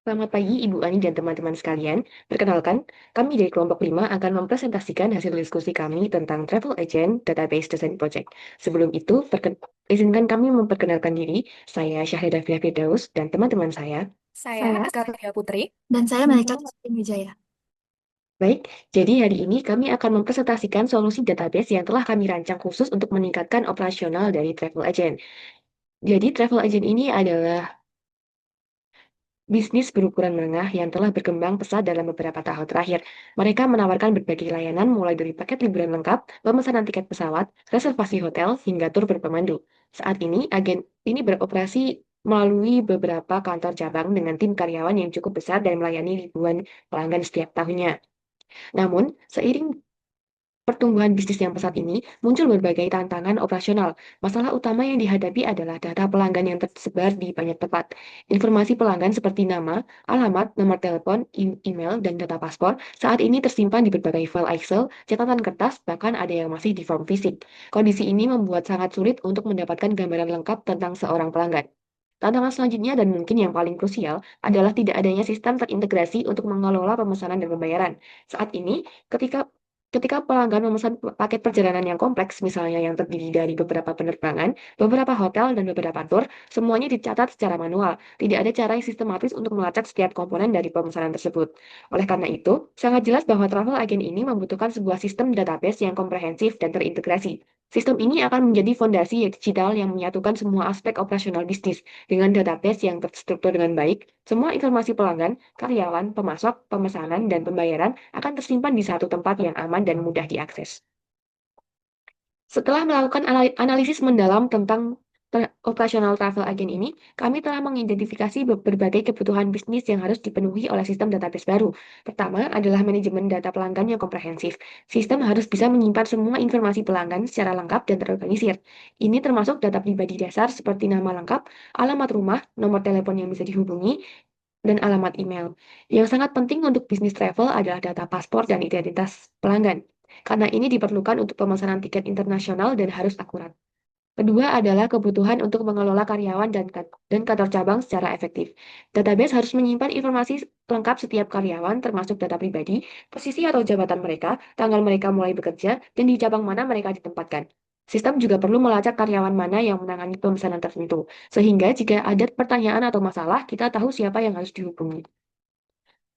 Selamat pagi Ibu Ani dan teman-teman sekalian. Perkenalkan, kami dari kelompok 5 akan mempresentasikan hasil diskusi kami tentang Travel Agent Database Design Project. Sebelum itu, izinkan kami memperkenalkan diri. Saya Syahrida Firdaus dan teman-teman saya. Saya Saya. Askaria Putri. Dan saya Melika Wijaya. Baik, jadi hari ini kami akan mempresentasikan solusi database yang telah kami rancang khusus untuk meningkatkan operasional dari Travel Agent. Jadi Travel Agent ini adalah bisnis berukuran menengah yang telah berkembang pesat dalam beberapa tahun terakhir. Mereka menawarkan berbagai layanan mulai dari paket liburan lengkap, pemesanan tiket pesawat, reservasi hotel, hingga tur berpemandu. Saat ini, agen ini beroperasi melalui beberapa kantor cabang dengan tim karyawan yang cukup besar dan melayani ribuan pelanggan setiap tahunnya. Namun, seiring pertumbuhan bisnis yang pesat ini, muncul berbagai tantangan operasional. Masalah utama yang dihadapi adalah data pelanggan yang tersebar di banyak tempat. Informasi pelanggan seperti nama, alamat, nomor telepon, email, dan data paspor saat ini tersimpan di berbagai file Excel, catatan kertas, bahkan ada yang masih di form fisik. Kondisi ini membuat sangat sulit untuk mendapatkan gambaran lengkap tentang seorang pelanggan. Tantangan selanjutnya dan mungkin yang paling krusial adalah tidak adanya sistem terintegrasi untuk mengelola pemesanan dan pembayaran. Saat ini, ketika Ketika pelanggan memesan paket perjalanan yang kompleks, misalnya yang terdiri dari beberapa penerbangan, beberapa hotel, dan beberapa tur, semuanya dicatat secara manual. Tidak ada cara yang sistematis untuk melacak setiap komponen dari pemesanan tersebut. Oleh karena itu, sangat jelas bahwa travel agent ini membutuhkan sebuah sistem database yang komprehensif dan terintegrasi. Sistem ini akan menjadi fondasi digital yang menyatukan semua aspek operasional bisnis. Dengan database yang terstruktur dengan baik, semua informasi pelanggan, karyawan, pemasok, pemesanan, dan pembayaran akan tersimpan di satu tempat yang aman dan mudah diakses. Setelah melakukan analisis mendalam tentang operasional travel agen ini, kami telah mengidentifikasi berbagai kebutuhan bisnis yang harus dipenuhi oleh sistem database baru. Pertama adalah manajemen data pelanggan yang komprehensif. Sistem harus bisa menyimpan semua informasi pelanggan secara lengkap dan terorganisir. Ini termasuk data pribadi dasar seperti nama lengkap, alamat rumah, nomor telepon yang bisa dihubungi, dan alamat email. Yang sangat penting untuk bisnis travel adalah data paspor dan identitas pelanggan, karena ini diperlukan untuk pemesanan tiket internasional dan harus akurat. Kedua adalah kebutuhan untuk mengelola karyawan dan kantor cabang secara efektif. Database harus menyimpan informasi lengkap setiap karyawan, termasuk data pribadi, posisi atau jabatan mereka, tanggal mereka mulai bekerja, dan di cabang mana mereka ditempatkan. Sistem juga perlu melacak karyawan mana yang menangani pemesanan tertentu, sehingga jika ada pertanyaan atau masalah, kita tahu siapa yang harus dihubungi.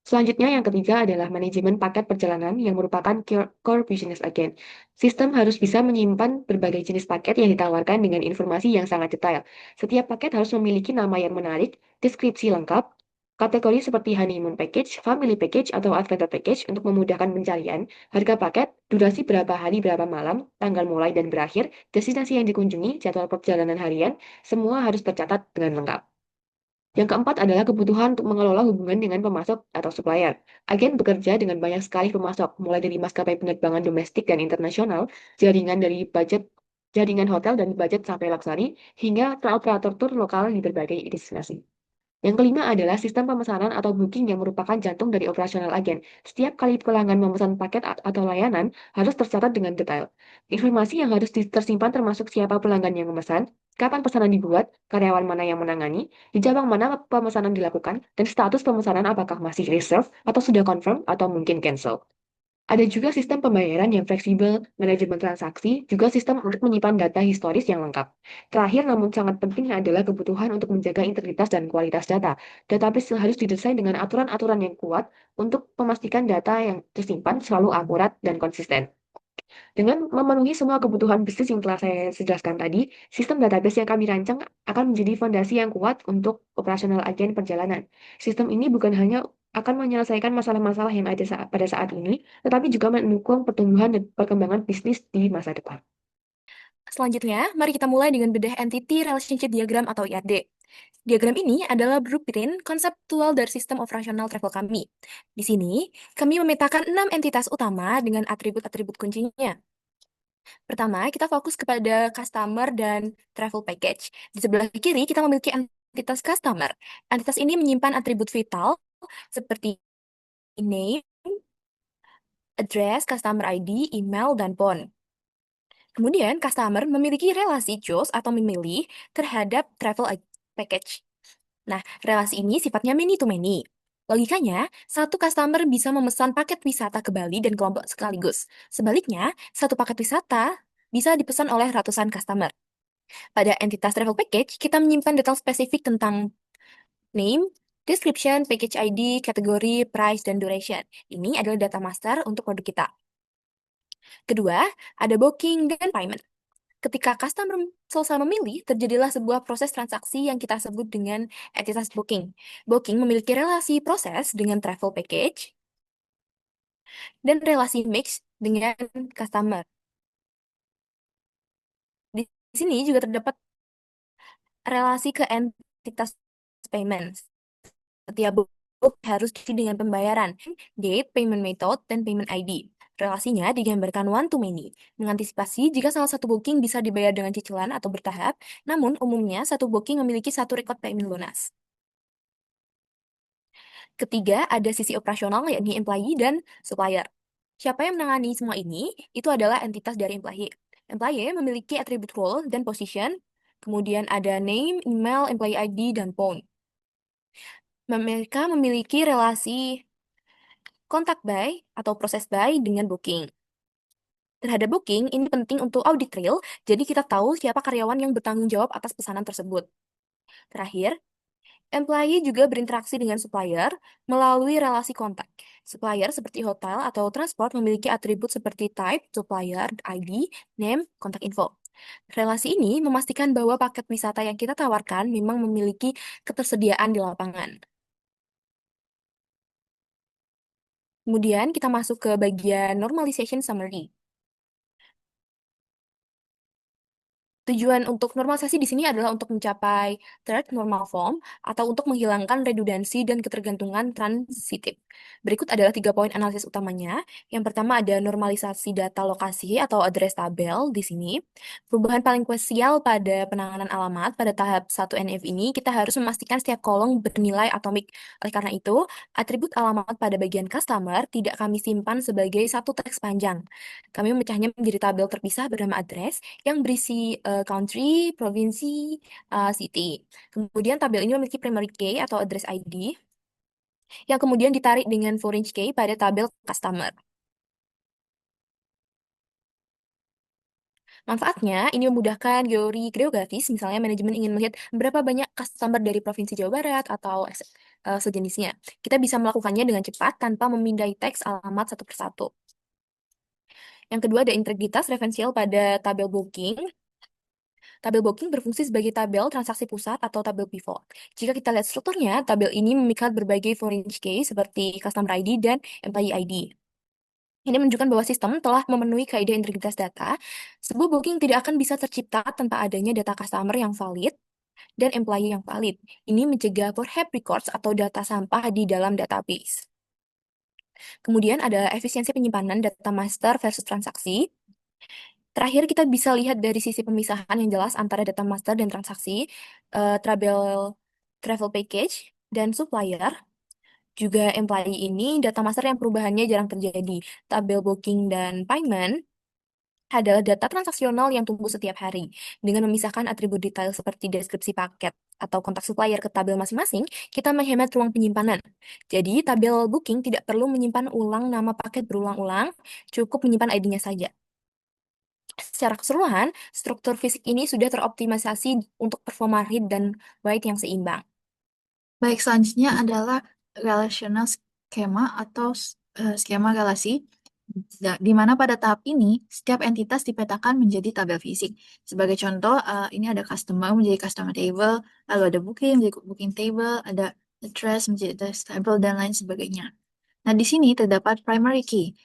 Selanjutnya, yang ketiga adalah manajemen paket perjalanan yang merupakan core business agent. Sistem harus bisa menyimpan berbagai jenis paket yang ditawarkan dengan informasi yang sangat detail. Setiap paket harus memiliki nama yang menarik, deskripsi lengkap, kategori seperti honeymoon package, family package, atau adventure package untuk memudahkan pencarian, harga paket, durasi berapa hari berapa malam, tanggal mulai dan berakhir, destinasi yang dikunjungi, jadwal perjalanan harian, semua harus tercatat dengan lengkap. Yang keempat adalah kebutuhan untuk mengelola hubungan dengan pemasok atau supplier. Agen bekerja dengan banyak sekali pemasok, mulai dari maskapai penerbangan domestik dan internasional, jaringan hotel dan budget sampai luxury, hingga operator tur lokal di berbagai destinasi. Yang kelima adalah sistem pemesanan atau booking yang merupakan jantung dari operasional agen. Setiap kali pelanggan memesan paket atau layanan harus tercatat dengan detail. Informasi yang harus tersimpan termasuk siapa pelanggan yang memesan, kapan pesanan dibuat, karyawan mana yang menangani, di cabang mana pemesanan dilakukan, dan status pemesanan apakah masih reserve atau sudah confirm atau mungkin cancel. Ada juga sistem pembayaran yang fleksibel, manajemen transaksi, juga sistem untuk menyimpan data historis yang lengkap. Terakhir, namun sangat penting adalah kebutuhan untuk menjaga integritas dan kualitas data. Database harus didesain dengan aturan-aturan yang kuat untuk memastikan data yang tersimpan selalu akurat dan konsisten. Dengan memenuhi semua kebutuhan bisnis yang telah saya jelaskan tadi, sistem database yang kami rancang akan menjadi fondasi yang kuat untuk operasional agen perjalanan. Sistem ini bukan hanya akan menyelesaikan masalah-masalah yang ada pada saat ini, tetapi juga mendukung pertumbuhan dan perkembangan bisnis di masa depan. Selanjutnya, mari kita mulai dengan bedah Entity Relationship Diagram atau IRD. Diagram ini adalah blueprint konseptual dari sistem operasional travel kami. Di sini, kami memetakan 6 entitas utama dengan atribut-atribut kuncinya. Pertama, kita fokus kepada customer dan travel package. Di sebelah kiri, kita memiliki entitas customer. Entitas ini menyimpan atribut vital seperti name, address, customer ID, email, dan phone. Kemudian, customer memiliki relasi choose atau memilih terhadap travel package. Nah, relasi ini sifatnya many to many. Logikanya, satu customer bisa memesan paket wisata ke Bali dan ke Lombok sekaligus. Sebaliknya, satu paket wisata bisa dipesan oleh ratusan customer. Pada entitas travel package, kita menyimpan detail spesifik tentang name, description, package ID, kategori, price, dan duration. Ini adalah data master untuk produk kita. Kedua, ada booking dan payment. Ketika customer selesai memilih, terjadilah sebuah proses transaksi yang kita sebut dengan entitas booking. Booking memiliki relasi proses dengan travel package dan relasi mix dengan customer. Di sini juga terdapat relasi ke entitas payment. Setiap book harus diisi dengan pembayaran, date, payment method, dan payment ID. Relasinya digambarkan one to many, mengantisipasi jika salah satu booking bisa dibayar dengan cicilan atau bertahap, namun umumnya satu booking memiliki satu record payment lunas. Ketiga, ada sisi operasional yakni employee dan supplier. Siapa yang menangani semua ini? Itu adalah entitas dari employee. Employee memiliki atribut role dan position, kemudian ada name, email, employee ID, dan phone. Mereka memiliki relasi kontak buy atau proses buy dengan booking. Terhadap booking, ini penting untuk audit trail, jadi kita tahu siapa karyawan yang bertanggung jawab atas pesanan tersebut. Terakhir, employee juga berinteraksi dengan supplier melalui relasi kontak. Supplier seperti hotel atau transport memiliki atribut seperti type, supplier, ID, name, kontak info. Relasi ini memastikan bahwa paket wisata yang kita tawarkan memang memiliki ketersediaan di lapangan. Kemudian kita masuk ke bagian normalization summary. Tujuan untuk normalisasi di sini adalah untuk mencapai third normal form atau untuk menghilangkan redundansi dan ketergantungan transitif. Berikut adalah 3 poin analisis utamanya. Yang pertama ada normalisasi data lokasi atau address tabel di sini. Perubahan paling krusial pada penanganan alamat pada tahap 1 NF ini, kita harus memastikan setiap kolom bernilai atomik. Oleh karena itu, atribut alamat pada bagian customer tidak kami simpan sebagai satu teks panjang. Kami memecahnya menjadi tabel terpisah bernama address yang berisi country, provinsi, city. Kemudian tabel ini memiliki primary key atau address ID yang kemudian ditarik dengan foreign key pada tabel customer. Manfaatnya, ini memudahkan teori geografis, misalnya manajemen ingin melihat berapa banyak customer dari Provinsi Jawa Barat atau sejenisnya. Kita bisa melakukannya dengan cepat tanpa memindai teks alamat satu persatu. Yang kedua ada integritas referensial pada tabel booking. Tabel booking berfungsi sebagai tabel transaksi pusat atau tabel pivot. Jika kita lihat strukturnya, tabel ini memikat berbagai foreign key seperti customer ID dan employee ID. Ini menunjukkan bahwa sistem telah memenuhi kaidah integritas data. Sebuah booking tidak akan bisa tercipta tanpa adanya data customer yang valid dan employee yang valid. Ini mencegah overhead records atau data sampah di dalam database. Kemudian ada efisiensi penyimpanan data master versus transaksi. Terakhir, kita bisa lihat dari sisi pemisahan yang jelas antara data master dan transaksi, travel package, dan supplier. Juga employee ini, data master yang perubahannya jarang terjadi. Tabel booking dan payment adalah data transaksional yang tumbuh setiap hari. Dengan memisahkan atribut detail seperti deskripsi paket atau kontak supplier ke tabel masing-masing, kita menghemat ruang penyimpanan. Jadi, tabel booking tidak perlu menyimpan ulang nama paket berulang-ulang, cukup menyimpan ID-nya saja. Secara keseluruhan, struktur fisik ini sudah teroptimalisasi untuk performa read dan write yang seimbang. Baik, selanjutnya adalah relational schema atau skema relasi, di mana pada tahap ini setiap entitas dipetakan menjadi tabel fisik. Sebagai contoh, ini ada customer menjadi customer table, lalu ada booking menjadi booking table, ada address menjadi address table, dan lain sebagainya. Nah, di sini terdapat primary key,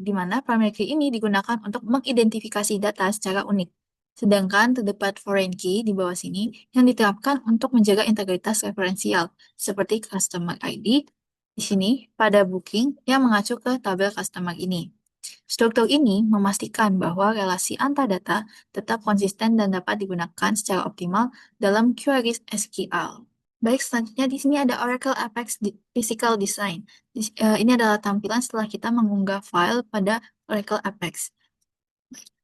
di mana primary key ini digunakan untuk mengidentifikasi data secara unik. Sedangkan terdapat foreign key di bawah sini yang diterapkan untuk menjaga integritas referensial, seperti customer ID di sini pada booking yang mengacu ke tabel customer ini. Struktur ini memastikan bahwa relasi antar data tetap konsisten dan dapat digunakan secara optimal dalam queries SQL. Baik, selanjutnya di sini ada Oracle Apex Physical Design. Ini adalah tampilan setelah kita mengunggah file pada Oracle Apex.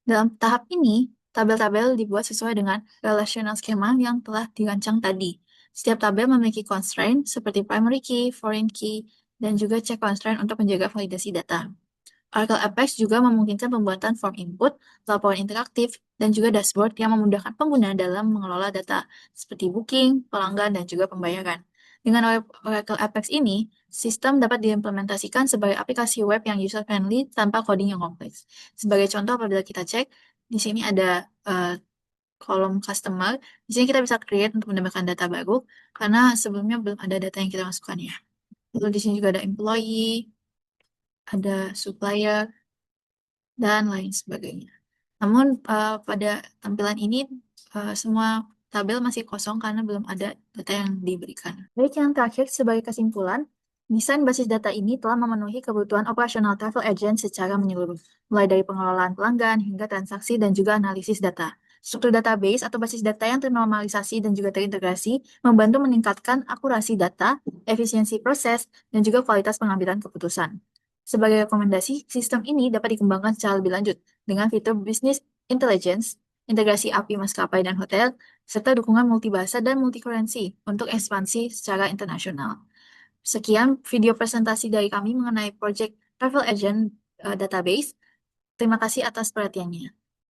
Dalam tahap ini, tabel-tabel dibuat sesuai dengan relational schema yang telah dirancang tadi. Setiap tabel memiliki constraint seperti primary key, foreign key, dan juga check constraint untuk menjaga validasi data. Oracle Apex juga memungkinkan pembuatan form input, laporan interaktif, dan juga dashboard yang memudahkan pengguna dalam mengelola data seperti booking, pelanggan, dan juga pembayaran. Dengan Oracle Apex ini, sistem dapat diimplementasikan sebagai aplikasi web yang user-friendly tanpa coding yang kompleks. Sebagai contoh, apabila kita cek, di sini ada kolom customer. Di sini kita bisa create untuk menambahkan data baru, karena sebelumnya belum ada data yang kita masukkan ya. Lalu di sini juga ada employee, ada supplier, dan lain sebagainya. Namun pada tampilan ini semua tabel masih kosong karena belum ada data yang diberikan. Baik, yang terakhir sebagai kesimpulan, desain basis data ini telah memenuhi kebutuhan operasional travel agent secara menyeluruh, mulai dari pengelolaan pelanggan hingga transaksi dan juga analisis data. Struktur database atau basis data yang ternormalisasi dan juga terintegrasi membantu meningkatkan akurasi data, efisiensi proses, dan juga kualitas pengambilan keputusan. Sebagai rekomendasi, sistem ini dapat dikembangkan secara lebih lanjut dengan fitur business intelligence, integrasi API maskapai dan hotel, serta dukungan multibahasa dan multi-currency untuk ekspansi secara internasional. Sekian video presentasi dari kami mengenai Project Travel Agent Database. Terima kasih atas perhatiannya.